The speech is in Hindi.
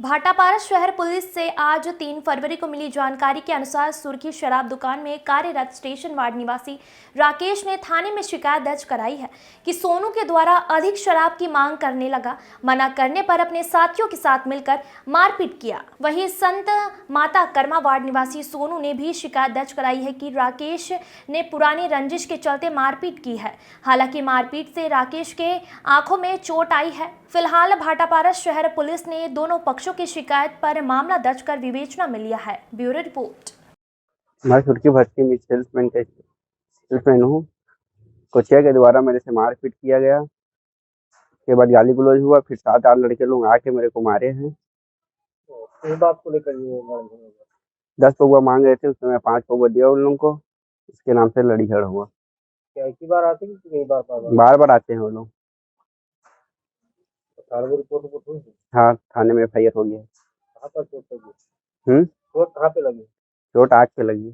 भाटापारा शहर पुलिस से आज 3 फरवरी को मिली जानकारी के अनुसार सुर्खी शराब दुकान में कार्यरत स्टेशन वार्ड निवासी राकेश ने थाने में शिकायत दर्ज कराई है कि सोनू के द्वारा अधिक शराब की मांग करने लगा। मना करने पर अपने साथियों के साथ मिलकर मारपीट किया। वहीं संत माता कर्मा वार्ड निवासी सोनू ने भी शिकायत दर्ज कराई है कि राकेश ने पुरानी रंजिश के चलते मारपीट की है। हालांकि मारपीट से राकेश के आंखों में चोट आई है। फिलहाल भाटापारा शहर पुलिस ने दोनों पक्षों की शिकायत पर मामला दर्ज कर विवेचना में लिया है। Bureau report. मैं सुर्खी भट्टी में सेल्समैन हूँ। कोचिया के द्वारा मेरे से मारपीट किया गया। के बाद गाली गलौज हुआ। फिर 7-8 लड़के लोग आके मेरे को मारे हैं। इस बात को लेकर 10 पौवा मांग रहे थे, उसमें मैं 5 पौवा दिया उन लोगों को। उसके नाम से लड़ी झगड़ा हुआ। क्या एक ही बार आते हैं कि कई बार बार बार आते हैं वो लोग। थाने में रिपोर्ट हुई? हाँ, थाने में FIR हो गया। कहाँ पर चोट लगी? चोट कहाँ पे लगी? चोट आँख पे लगी।